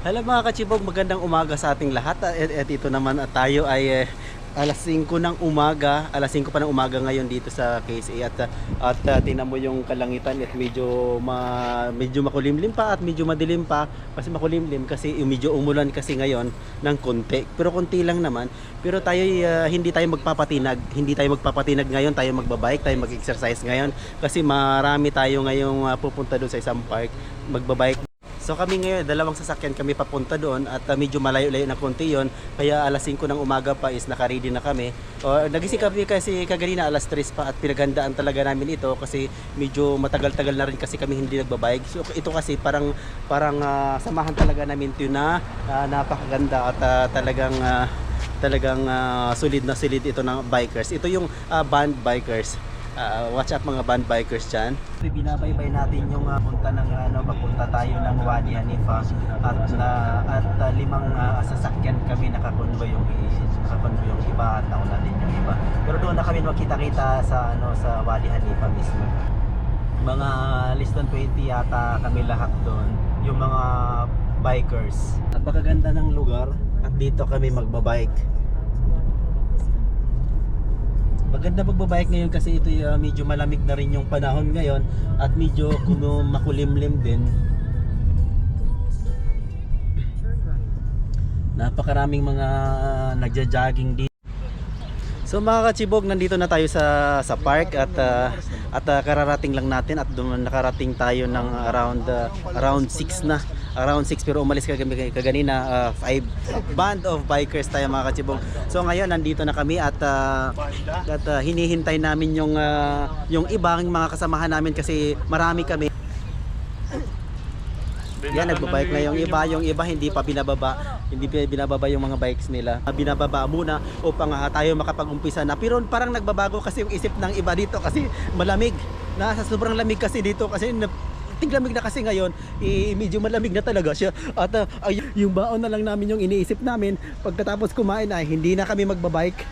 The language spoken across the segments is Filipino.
Hello mga kachibog, magandang umaga sa ating lahat. Ito naman tayo ay alas 5 ng umaga, alas 5 pa ng umaga ngayon dito sa KSA at tingnan mo yung kalangitan at medyo makulimlim pa at medyo madilim pa kasi makulimlim kasi medyo umulan kasi ngayon ng konti. Pero konti lang naman. Pero tayo hindi tayo magpapatinag ngayon, tayo magbabike, tayo mag-exercise ngayon kasi marami tayo ngayong pupunta doon sa isang park magbabike. So kami ngayon, dalawang sasakyan kami papunta doon at medyo malayo-layo na konti yon. Kaya alas 5 ng umaga pa is naka-ready na kami. Nagising kami kasi kaganina alas 3 pa at pinaghandaan talaga namin ito kasi medyo matagal-tagal na rin kasi kami hindi nagbabike. So ito kasi parang samahan talaga namin ito na napakaganda at talagang solid na solid ito ng bikers. Ito yung band bikers. Watch out mga band bikers dyan. Binabaybay natin yung papunta tayo ng Wadi Hanifa at limang sasakyan kami nakakonvoy yung iba at nauna din yung iba. Pero doon na kami makita-kita sa Wadi Hanifa mismo. Mga less than 20 yata kami lahat doon, yung mga bikers. Napakaganda ng lugar at dito kami magbabike. Maganda magbabike ngayon kasi ito medyo malamig na rin yung panahon ngayon at medyo makulimlim din. Napakaraming mga nagja-jogging dito. So mga kachibog, nandito na tayo sa park at kararating lang natin at doon nakarating tayo ng around 6 na. Around 6 pero umalis kami kaganina 5 band of bikers tayo mga kachibog. So ngayon nandito na kami at hinihintay namin yung ibang mga kasamahan namin kasi marami kami. Yan, nagbabike na yung iba hindi pa binababa yung mga bikes nila. Binababa muna upang tayo makapag-umpisa na. Pero parang nagbabago kasi yung isip ng iba dito kasi malamig. Nasa sobrang lamig kasi dito kasi tiglamig na kasi ngayon, medyo malamig na talaga siya. At yung baon na lang namin yung iniisip namin pagkatapos kumain ay hindi na kami magbabike.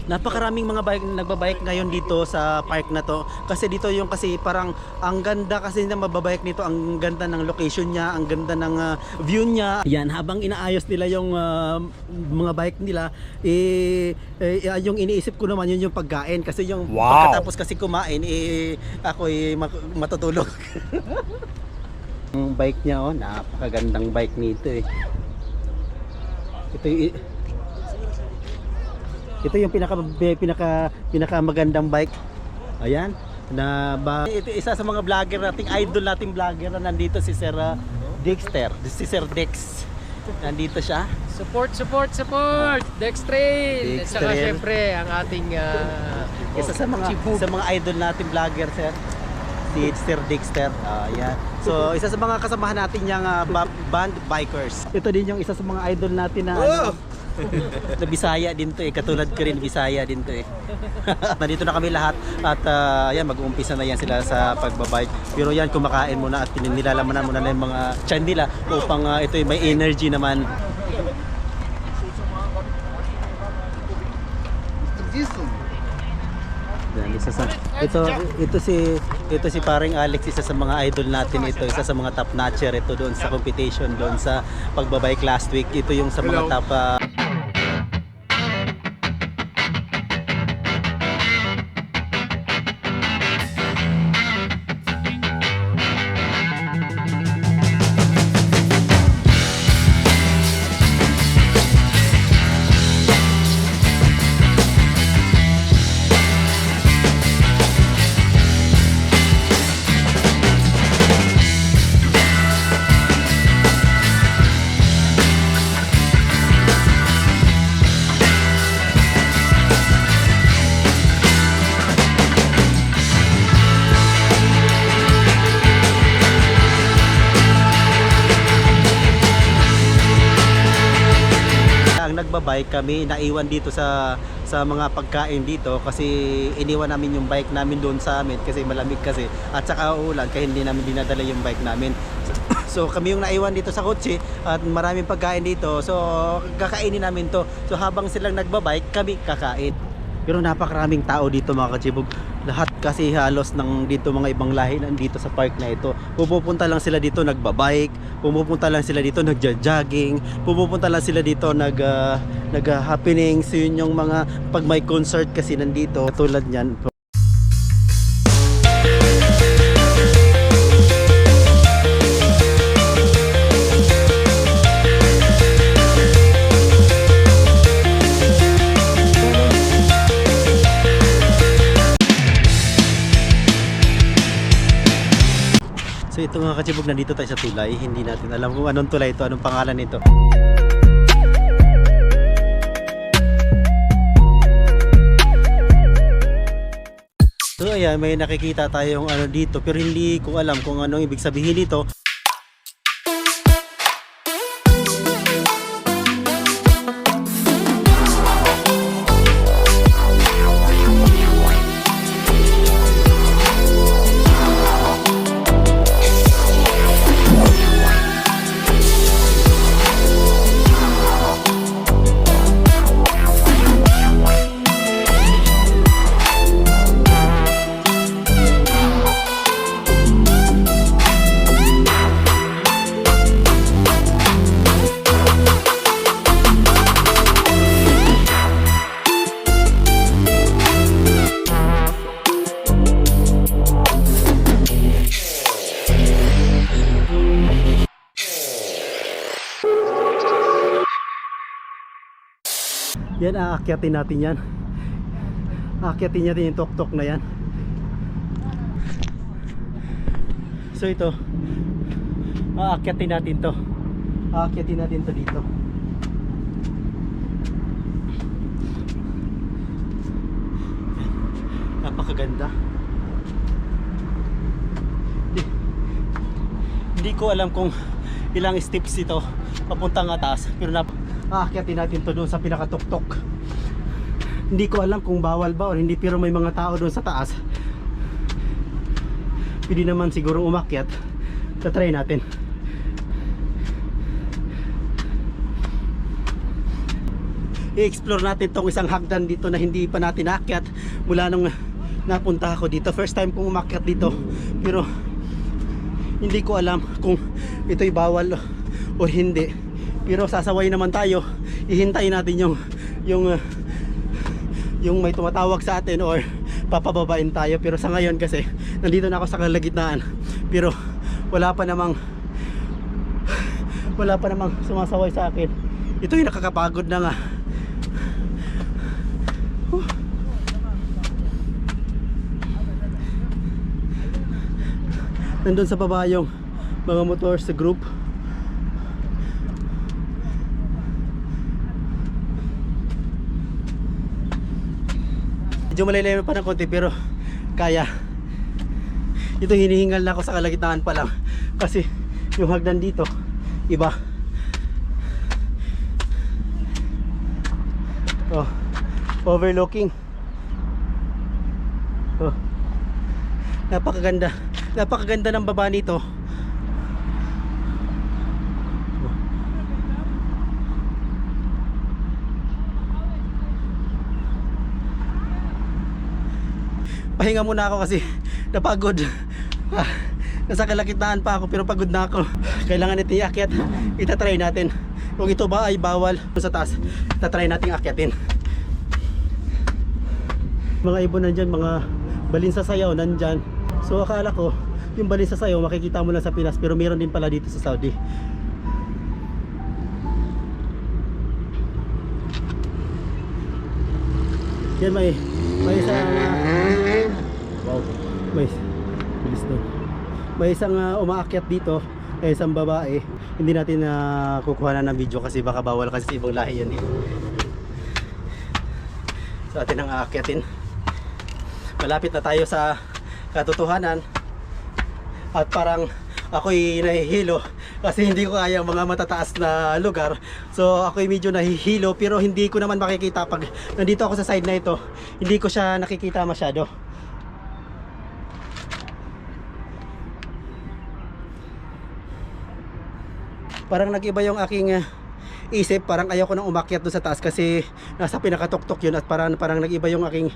Napakaraming mga nagbabike ngayon dito sa park na to kasi dito yung kasi parang ang ganda kasi na mababike nito, ang ganda ng location niya, ang ganda ng view niya. Yan, habang inaayos nila yung mga bike nila yung iniisip ko naman yun yung pagkain kasi yung pagkatapos kasi kumain ako matutulog. Ang bike niya napakagandang bike nito Ito yung pinaka magandang bike. Ayan. Ito isa sa mga vlogger nating vlogger na nandito si Sir Dexter. Si Sir Dex. Nandito siya. Support! Dextrail! At saka syempre ang ating isa sa mga idol nating vlogger, Sir. Si Sir Dexter. Ayan. So isa sa mga kasamahan natin yung band bikers. Ito din yung isa sa mga idol natin na na Bisaya din to katulad ko rin Bisaya din to Nandito na kami lahat at yan mag-uumpisa na yan sila sa pagbabike. Pero yan kumakain muna at nilalaman muna na yung mga tiyan nila upang ito may energy naman. Ito si paring Alex, isa sa mga idol natin isa sa mga top notcher doon sa competition doon sa pagbabike last week. Ito yung sa mga top nagbabike kami, naiwan dito sa mga pagkain dito kasi iniwan namin yung bike namin doon sa amin kasi malamig kasi at saka uulan kaya hindi namin dinadala yung bike namin. So kami yung naiwan dito sa kotse at maraming pagkain dito, so kakainin namin to. So habang silang nagbabike kami kakain. Pero napakaraming tao dito mga kachibog. Lahat kasi halos ng dito mga ibang lahi nandito sa park na ito. Pumupunta lang sila dito nagbabike, pumupunta lang sila dito nagja-jogging, pumupunta lang sila dito nag-happening. So yun yung mga pag may concert kasi nandito tulad niyan. So ito mga kachibog, nandito tayo sa tulay. Hindi natin alam kung anong tulay ito, anong pangalan nito. So ayan, may nakikita tayong ano dito, pero hindi ko alam kung anong ibig sabihin nito. Yan, aakyatin natin yan. Aakyatin natin yung tok-tok na yan. So ito, aakyatin natin to. Aakyatin natin to dito. Napakaganda. Hindi ko alam kung ilang steps ito papuntang taas, pero aakyatin natin to doon sa pinakatuktok. Hindi ko alam kung bawal ba o hindi, pero may mga tao doon sa taas. Pwede naman siguro umakyat. Tatry natin. I-explore natin tong isang hagdan dito na hindi pa natin naakyat mula nung napunta ako dito. First time kong umakyat dito, pero hindi ko alam kung ito'y bawal o hindi. Pero sasaway naman tayo. Ihintayin natin yung may tumatawag sa atin or papababain tayo. Pero sa ngayon kasi nandito na ako sa kalagitnaan, pero wala pa namang sumasaway sa akin. Ito yung nakakapagod na nga. Nandun sa baba yung mga motor sa group. Medyo malalim pa ng konti pero kaya. Ito hinihingal na ako sa kalagitnaan pa lang kasi yung hagdan dito iba. Oh, overlooking. Oh, napakaganda. Napakaganda ng baba nito. Pahinga muna ako kasi napagod. Nasa kalagitnaan pa ako pero pagod na ako. Kailangan ito iakyat. Itatry natin kung ito ba ay bawal sa taas. Itatry natin akyatin. Mga ibon nandyan, mga balin sa sayaw nandyan. So akala ko yung balin sa sayaw makikita mo lang sa Pinas, pero meron din pala dito sa Saudi. Yan, may isang wow, bilis doon. May isang umaakyat dito, isang babae. Hindi natin kukuha na ng video kasi baka bawal kasi sa ibang lahi yan eh. So atin ang aakyatin. Malapit na tayo sa katotohanan. At parang ako'y nahihilo kasi hindi ko kaya mga matataas na lugar. So ako'y medyo nahihilo, pero hindi ko naman makikita pag nandito ako sa side na ito. Hindi ko siya nakikita masyado. Parang nag-iba yung aking isip, parang ayaw ko nang umakyat doon sa taas kasi nasa pinakatuktok yun at parang nag-iba yung aking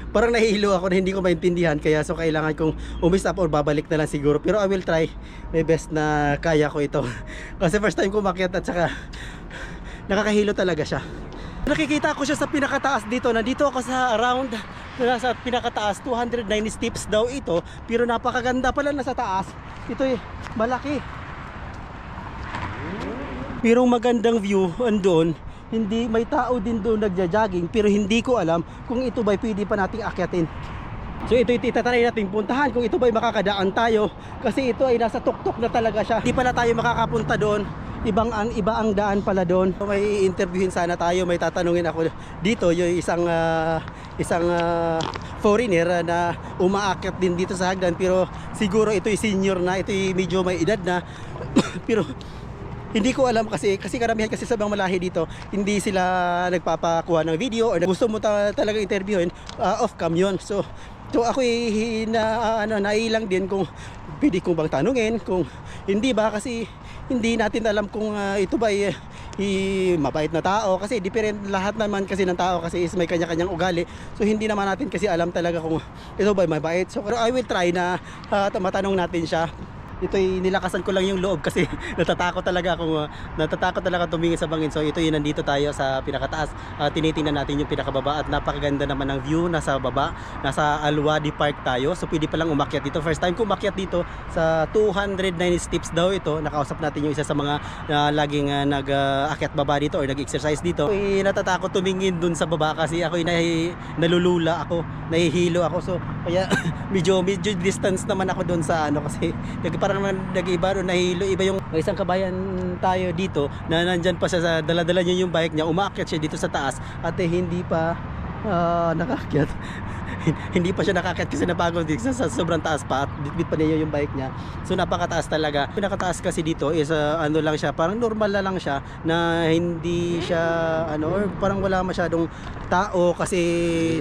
parang nahihilo ako na hindi ko maintindihan, kaya so kailangan kong umistop or babalik na lang siguro, pero I will try my best na kaya ko ito kasi first time ko umakyat at saka nakakahilo talaga siya. Nakikita ko siya sa pinakataas dito. Nandito ako sa around nasa pinakataas, 209 steps daw ito, pero napakaganda pala nasa taas. Ito malaki, pero magandang view andun. Hindi, may tao din doon nagja-jogging, pero hindi ko alam kung ito ba'y pwede pa nating akyatin. So ito itatry natin puntahan kung ito ba'y makakadaan tayo, kasi ito ay nasa tuktok na talaga siya. Hindi pala tayo makakapunta doon. Iba ang daan pala doon. May interviewin sana tayo, may tatanungin ako dito, yung isang foreigner na umaakyat din dito sa hagdan, pero siguro ito ay senior na, ito ay medyo may edad na pero hindi ko alam kasi karamihan kasi sa ibang malahi dito, hindi sila nagpapakuha ng video or gusto mo talaga interviewin, off cam yun. So ako nailang din kung pwede kong bang tanungin, kung hindi ba, kasi hindi natin alam kung ito ba mabait na tao, kasi different lahat naman kasi ng tao kasi is may kanya-kanyang ugali. So hindi naman natin kasi alam talaga kung ito ba mabait. So I will try na matanong natin siya. Ito'y nilakasan ko lang yung loob kasi natatakot talaga tumingin sa bangin. So ito yung nandito tayo sa pinakataas. Tinitingnan natin yung pinakababa at napakaganda naman ng view nasa baba. Nasa Alwadi Park tayo. So pwede palang umakyat dito. First time ko umakyat dito sa 209 steps daw ito. Nakausap natin yung isa sa mga laging nag-akyat baba dito or nag-exercise dito. Ako'y natatakot tumingin dun sa baba kasi ako'y nalulula ako, nahihilo ako. So kaya medyo distance naman ako dun sa kasi parang nag-iba doon, nahilo. Iba yung may isang kabayan tayo dito na nandyan pa siya, sa dala-dala niya yung bike niya, umaakyat siya dito sa taas at hindi pa nakaakyat. Hindi pa siya nakaakyat kasi napagod din sa sobrang taas pa at bitbit pa niya yung bike niya. So napakataas talaga. Pinakataas kasi dito is lang siya, parang normal na lang siya, na hindi siya or parang wala masyadong tao kasi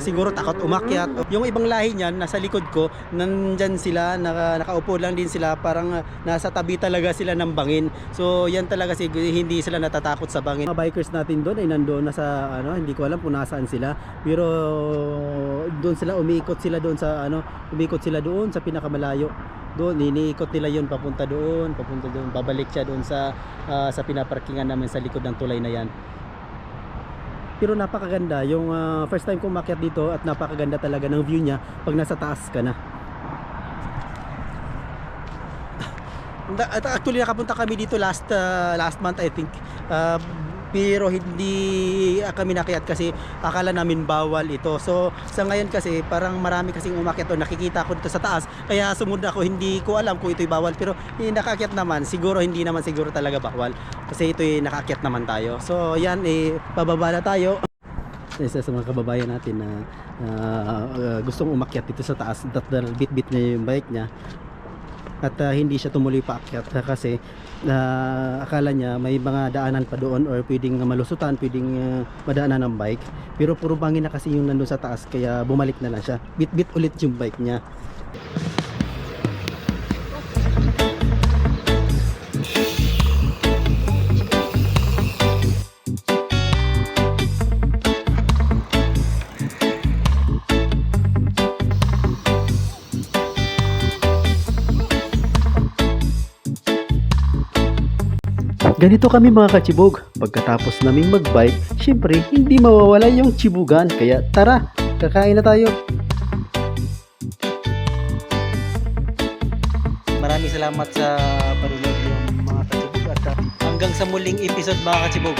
siguro takot umakyat. Yung ibang lahi niyan nasa likod ko, nandyan sila, nakaupo lang din sila, parang nasa tabi talaga sila ng bangin. So yan talaga hindi sila natatakot sa bangin. Mga bikers natin doon ay nandoon na sa hindi ko alam kung nasaan sila, pero doon sila umikot sila doon sa pinakamalayo. Doon iniikot nila yun papunta doon, babalik siya doon sa pinaparkingan namin sa likod ng tulay na yan. Pero napakaganda yung first time ko umakyat dito at napakaganda talaga ng view niya pag nasa taas ka na. Actually nakapunta kami dito last month I think, pero hindi kami nakyat kasi akala namin bawal ito. So sa ngayon kasi parang marami kasing umakyat o nakikita ko dito sa taas, kaya sumunod ako. Hindi ko alam kung ito'y bawal, pero nakakyat naman, hindi naman siguro talaga bawal kasi ito'y nakakyat naman tayo. So yan, pababa na tayo. Isa sa mga kababayan natin na gustong umakyat dito sa taas, bit-bit niya yung bike niya at hindi siya tumuloy paakyat kasi akala niya may mga daanan pa doon or pwedeng malusutan, pwedeng madaanan ng bike, pero puro bangin na kasi yung nandun sa taas, kaya bumalik na lang siya, bit-bit ulit yung bike niya. Ganito kami mga kachibog. Pagkatapos naming magbike, syempre hindi mawawala yung chibugan. Kaya tara, kakain na tayo. Maraming salamat sa panunod yung mga kachibog at hanggang sa muling episode mga kachibog.